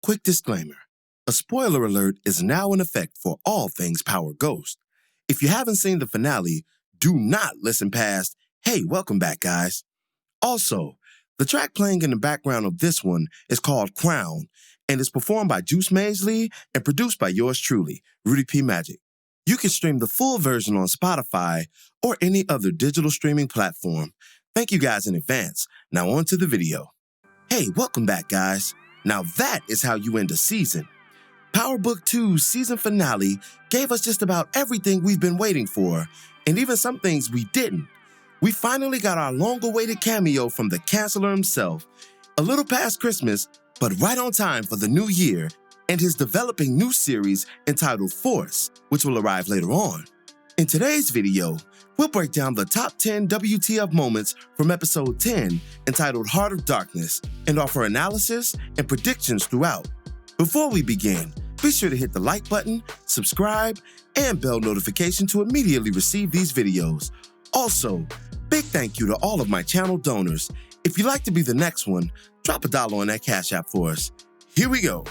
Quick disclaimer. A spoiler alert is now in effect for all things Power Ghost. If you haven't seen the finale, do not listen past, "Hey, welcome back, guys." Also, the track playing in the background of this one is called Crown and is performed by Mazelee and produced by yours truly, Rudy P. Magic. You can stream the full version on Spotify or any other digital streaming platform. Thank you guys in advance. Now on to the video. Hey, welcome back, guys. Now that is how you end a season. Power Book 2's season finale gave us just about everything we've been waiting for, and even some things we didn't. We finally got our long-awaited cameo from the Chancellor himself, a little past Christmas, but right on time for the new year, and his developing new series entitled Force, which will arrive later on. In today's video, we'll break down the top 10 WTF moments from episode 10, entitled Heart of Darkness, and offer analysis and predictions throughout. Before we begin, be sure to hit the like button, subscribe, and bell notification to immediately receive these videos. Also, big thank you to all of my channel donors. If you'd like to be the next one, drop $1 on that Cash App for us. Here we go.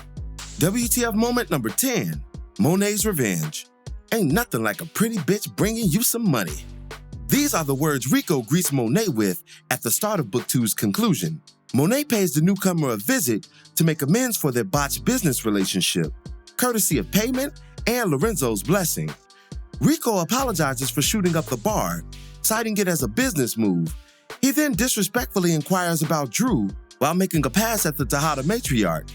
WTF moment number 10, Monet's Revenge. Ain't nothing like a pretty bitch bringing you some money. These are the words Rico greets Monet with at the start of Book 2's conclusion. Monet pays the newcomer a visit to make amends for their botched business relationship, courtesy of payment and Lorenzo's blessing. Rico apologizes for shooting up the bar, citing it as a business move. He then disrespectfully inquires about Drew while making a pass at the Tejada matriarch.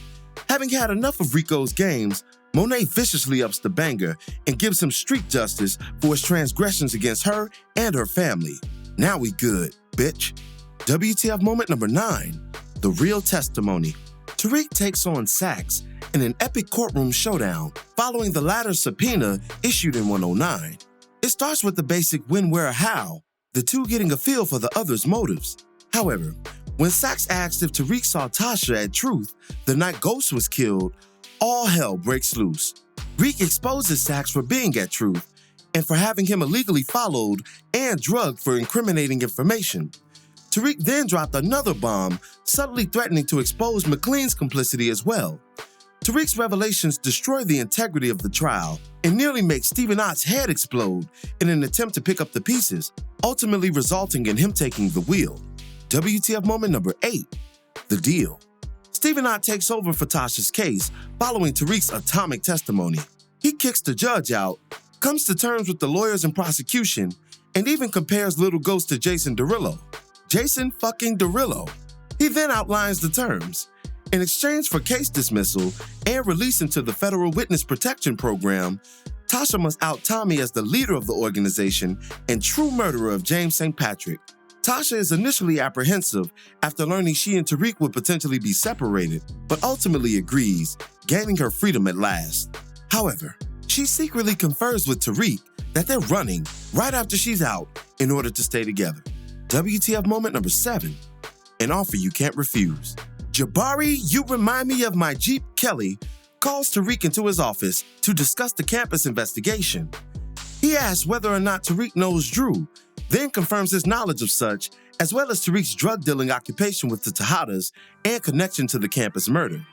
Having had enough of Rico's games, Monet viciously ups the banger and gives him street justice for his transgressions against her and her family. Now we good, bitch. WTF moment number 9, the real testimony. Tariq takes on Saxe in an epic courtroom showdown following the latter's subpoena issued in 109. It starts with the basic when, where, how, the two getting a feel for the other's motives. However, when Saxe asked if Tariq saw Tasha at Truth the night Ghost was killed, all hell breaks loose. Reek exposes Saxe for being at Truth and for having him illegally followed and drugged for incriminating information. Tariq then dropped another bomb, subtly threatening to expose McLean's complicity as well. Tariq's revelations destroy the integrity of the trial and nearly make Stephen Ott's head explode in an attempt to pick up the pieces, ultimately resulting in him taking the wheel. WTF moment number 8, the deal. Stephen Ott takes over for Tasha's case following Tariq's atomic testimony. He kicks the judge out, comes to terms with the lawyers and prosecution, and even compares Little Ghost to Jason Derulo. Jason fucking Derulo. He then outlines the terms. In exchange for case dismissal and release into the Federal Witness Protection Program, Tasha must out Tommy as the leader of the organization and true murderer of James St. Patrick. Tasha is initially apprehensive after learning she and Tariq would potentially be separated, but ultimately agrees, gaining her freedom at last. However, she secretly confers with Tariq that they're running right after she's out in order to stay together. WTF moment number 7, an offer you can't refuse. Jabari, you remind me of my Jeep Kelly, calls Tariq into his office to discuss the campus investigation. He asks whether or not Tariq knows Drew, then confirms his knowledge of such, as well as Tariq's drug dealing occupation with the Tejadas and connection to the campus murder.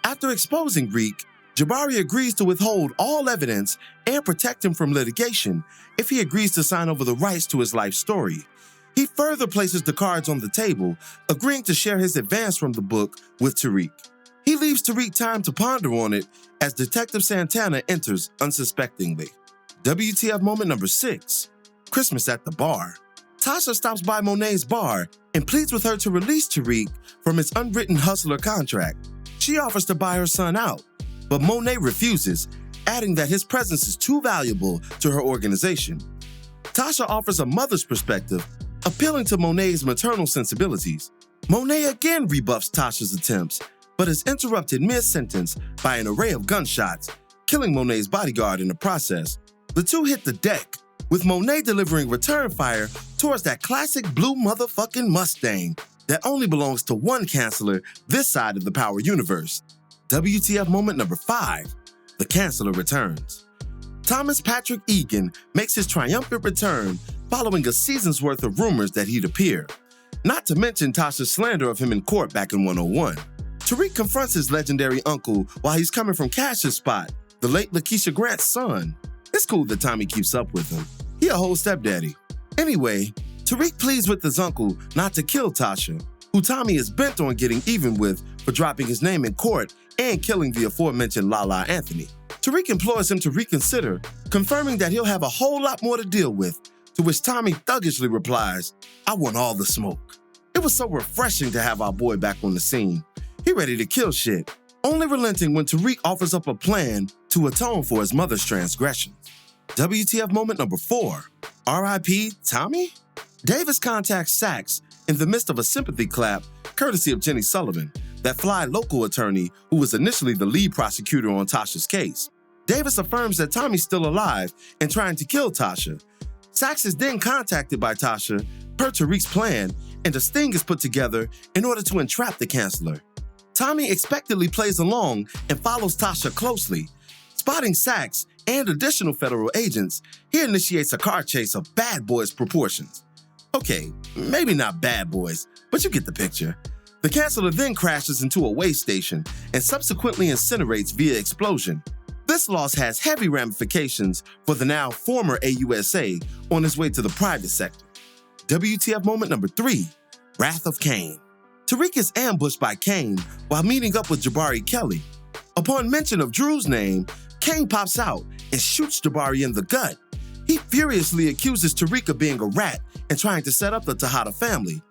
After exposing Reek, Jabari agrees to withhold all evidence and protect him from litigation if he agrees to sign over the rights to his life story. He further places the cards on the table, agreeing to share his advance from the book with Tariq. He leaves Tariq time to ponder on it as Detective Santana enters unsuspectingly. WTF moment number 6, Christmas at the bar. Tasha stops by Monet's bar and pleads with her to release Tariq from his unwritten hustler contract. She offers to buy her son out, but Monet refuses, adding that his presence is too valuable to her organization. Tasha offers a mother's perspective, appealing to Monet's maternal sensibilities. Monet again rebuffs Tasha's attempts, but is interrupted mid-sentence by an array of gunshots, killing Monet's bodyguard in the process. The two hit the deck, with Monet delivering return fire towards that classic blue motherfucking Mustang that only belongs to one Chancellor this side of the Power universe. WTF moment number 5, the Chancellor returns. Thomas Patrick Egan makes his triumphant return following a season's worth of rumors that he'd appear, not to mention Tasha's slander of him in court back in 101. Tariq confronts his legendary uncle while he's coming from Cash's spot, the late Lakeisha Grant's son. It's cool that Tommy keeps up with him. He a whole stepdaddy. Anyway, Tariq pleads with his uncle not to kill Tasha, who Tommy is bent on getting even with for dropping his name in court and killing the aforementioned Lala Anthony. Tariq implores him to reconsider, confirming that he'll have a whole lot more to deal with, to which Tommy thuggishly replies, "I want all the smoke." It was so refreshing to have our boy back on the scene. He ready to kill shit, only relenting when Tariq offers up a plan to atone for his mother's transgressions. WTF moment number 4, R.I.P. Tommy? Davis contacts Sachs in the midst of a sympathy clap, courtesy of Jenny Sullivan, that fly local attorney who was initially the lead prosecutor on Tasha's case. Davis affirms that Tommy's still alive and trying to kill Tasha. Sachs is then contacted by Tasha per Tariq's plan, and a sting is put together in order to entrap the canceller. Tommy expectedly plays along and follows Tasha closely. Spotting Sachs and additional federal agents, he initiates a car chase of bad boys proportions. Okay, maybe not bad boys, but you get the picture. The canceller then crashes into a way station and subsequently incinerates via explosion. This loss has heavy ramifications for the now former AUSA on his way to the private sector. WTF moment number 3, Wrath of Cain. Tariq is ambushed by Cain while meeting up with Jabari Kelly. Upon mention of Drew's name, Cain pops out and shoots Jabari in the gut. He furiously accuses Tariq of being a rat and trying to set up the Tejada family.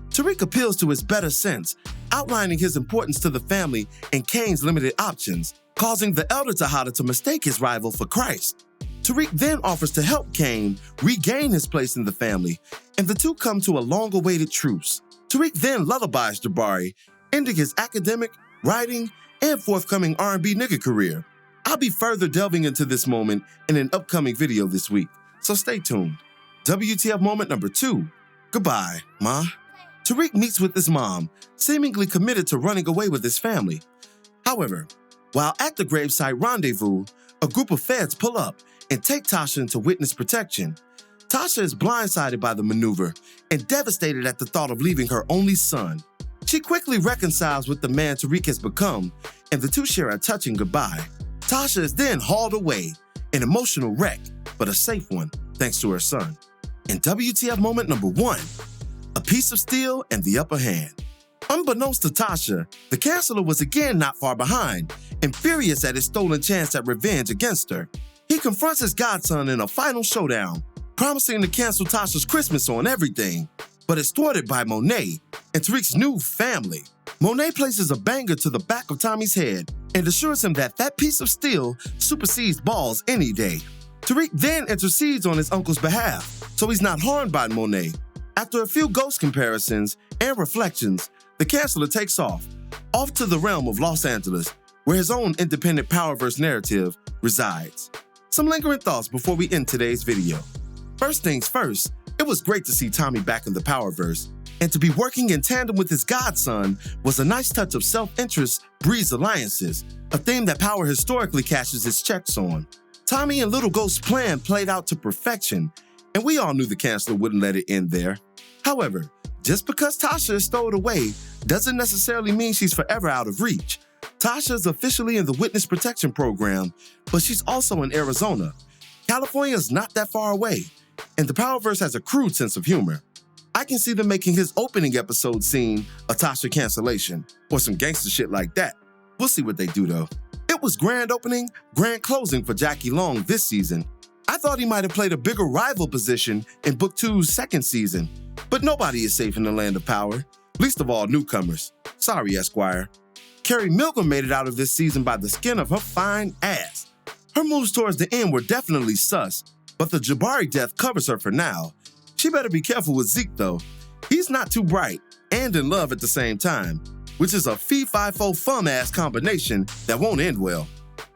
Tariq appeals to his better sense, outlining his importance to the family and Cain's limited options, causing the elder Tejada to mistake his rival for Christ. Tariq then offers to help Cain regain his place in the family, and the two come to a long-awaited truce. Tariq then lullabies Jabari, ending his academic, writing, and forthcoming R&B nigga career. I'll be further delving into this moment in an upcoming video this week, so stay tuned. WTF moment number 2, Goodbye, Ma. Tariq meets with his mom, seemingly committed to running away with his family. However, while at the gravesite rendezvous, a group of feds pull up and take Tasha into witness protection. Tasha is blindsided by the maneuver and devastated at the thought of leaving her only son. She quickly reconciles with the man Tariq has become, and the two share a touching goodbye. Tasha is then hauled away, an emotional wreck, but a safe one, thanks to her son. And WTF moment number 1, a piece of steel and the upper hand. Unbeknownst to Tasha, the canceller was again not far behind and furious at his stolen chance at revenge against her. He confronts his godson in a final showdown, promising to cancel Tasha's Christmas on everything, but is thwarted by Monet and Tariq's new family. Monet places a banger to the back of Tommy's head and assures him that that piece of steel supersedes balls any day. Tariq then intercedes on his uncle's behalf, so he's not harmed by Monet. After a few ghost comparisons and reflections, the canceller takes off to the realm of Los Angeles, where his own independent Powerverse narrative resides. Some lingering thoughts before we end today's video. First things first, it was great to see Tommy back in the Powerverse, and to be working in tandem with his godson was a nice touch of self-interest breeds alliances, a theme that Power historically cashes its checks on. Tommy and Little Ghost's plan played out to perfection, and we all knew the canceller wouldn't let it end there. However, just because Tasha is stowed away doesn't necessarily mean she's forever out of reach. Tasha is officially in the Witness Protection Program, but she's also in Arizona. California's not that far away, and the Powerverse has a crude sense of humor. I can see them making his opening episode scene a Tasha cancellation, or some gangster shit like that. We'll see what they do though. It was grand opening, grand closing for Jackie Long this season. I thought he might have played a bigger rival position in Book 2's second season, but nobody is safe in the land of power, least of all newcomers. Sorry, Esquire. Carrie Milgram made it out of this season by the skin of her fine ass. Her moves towards the end were definitely sus, but the Jabari death covers her for now. She better be careful with Zeke though. He's not too bright and in love at the same time, which is a fee-fi-fo-fum-ass combination that won't end well.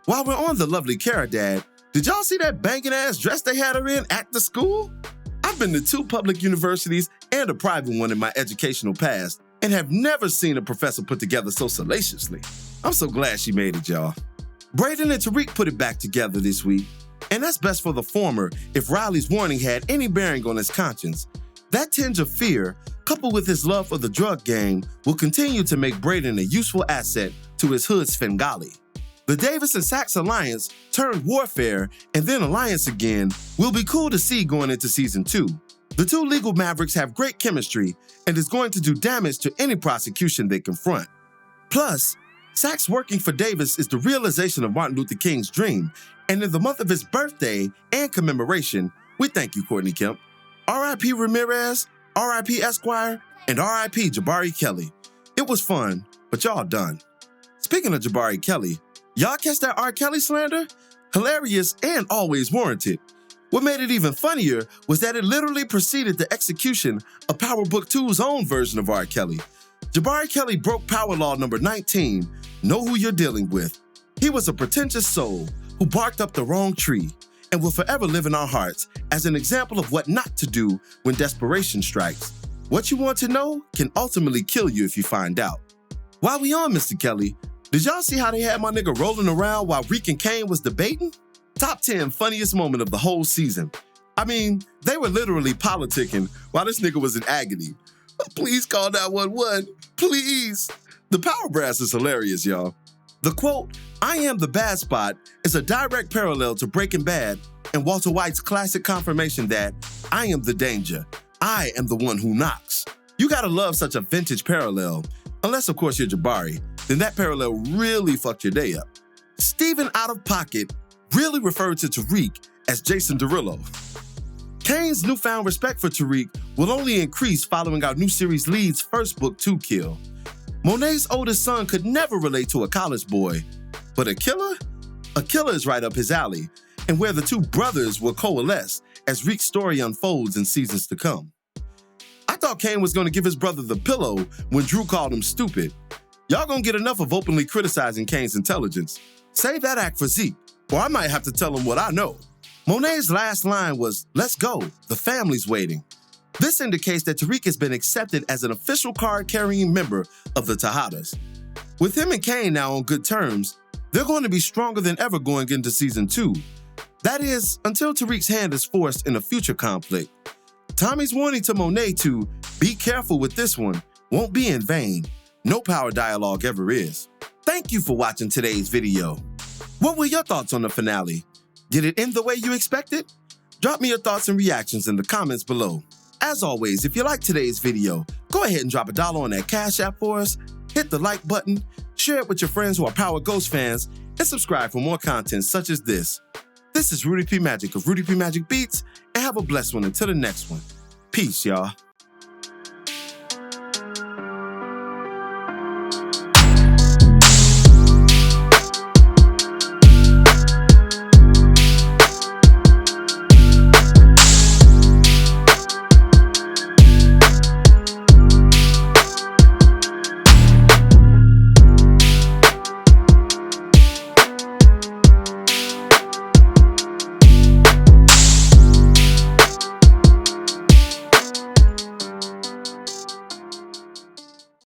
While we're on the lovely Cara Dad, did y'all see that banging-ass dress they had her in at the school? I've been to 2 public universities and a private one in my educational past, and have never seen a professor put together so salaciously. I'm so glad she made it, y'all. Brayden and Tariq put it back together this week, and that's best for the former if Riley's warning had any bearing on his conscience. That tinge of fear, coupled with his love for the drug game, will continue to make Brayden a useful asset to his hood Svengali. The Davis and Sax alliance turned warfare and then alliance again will be cool to see going into season 2. The two legal mavericks have great chemistry and is going to do damage to any prosecution they confront. Plus, Sax working for Davis is the realization of Martin Luther King's dream, and in the month of his birthday and commemoration, we thank you, Courtney Kemp. R.I.P. Ramirez, R.I.P. Esquire, and R.I.P. Jabari Kelly. It was fun, but y'all done. Speaking of Jabari Kelly, y'all catch that R. Kelly slander? Hilarious and always warranted. What made it even funnier was that it literally preceded the execution of Power Book 2's own version of R. Kelly. Jabari Kelly broke Power Law number 19, Know Who You're Dealing With. He was a pretentious soul who barked up the wrong tree and will forever live in our hearts as an example of what not to do when desperation strikes. What you want to know can ultimately kill you if you find out. While we on Mr. Kelly, did y'all see how they had my nigga rolling around while Reek and Kane was debating? Top 10 funniest moment of the whole season. I mean, they were literally politicking while this nigga was in agony. Please call 911, please. The power brass is hilarious, y'all. The quote, "I am the bad spot," is a direct parallel to Breaking Bad and Walter White's classic confirmation that I am the danger. I am the one who knocks. You gotta love such a vintage parallel. Unless, of course, you're Jabari, then that parallel really fucked your day up. Steven Out of Pocket really referred to Tariq as Jason Derulo. Kane's newfound respect for Tariq will only increase following our new series lead's first book 2 kill. Monet's oldest son could never relate to a college boy, but a killer? A killer is right up his alley, and where the two brothers will coalesce as Reek's story unfolds in seasons to come. I thought Kane was going to give his brother the pillow when Drew called him stupid. Y'all gonna get enough of openly criticizing Kane's intelligence. Save that act for Zeke, or I might have to tell him what I know. Monet's last line was, "Let's go, the family's waiting." This indicates that Tariq has been accepted as an official card-carrying member of the Tejadas. With him and Kane now on good terms, they're going to be stronger than ever going into season 2. That is, until Tariq's hand is forced in a future conflict. Tommy's warning to Monet to be careful with this one won't be in vain. No power dialogue ever is. Thank you for watching today's video. What were your thoughts on the finale? Did it end the way you expected? Drop me your thoughts and reactions in the comments below. As always, if you liked today's video, go ahead and drop $1 on that Cash App for us, hit the like button, share it with your friends who are Power Ghost fans, and subscribe for more content such as this. This is Rudy P. Magic of Rudy P. Magic Beats, and have a blessed one until the next one. Peace, y'all.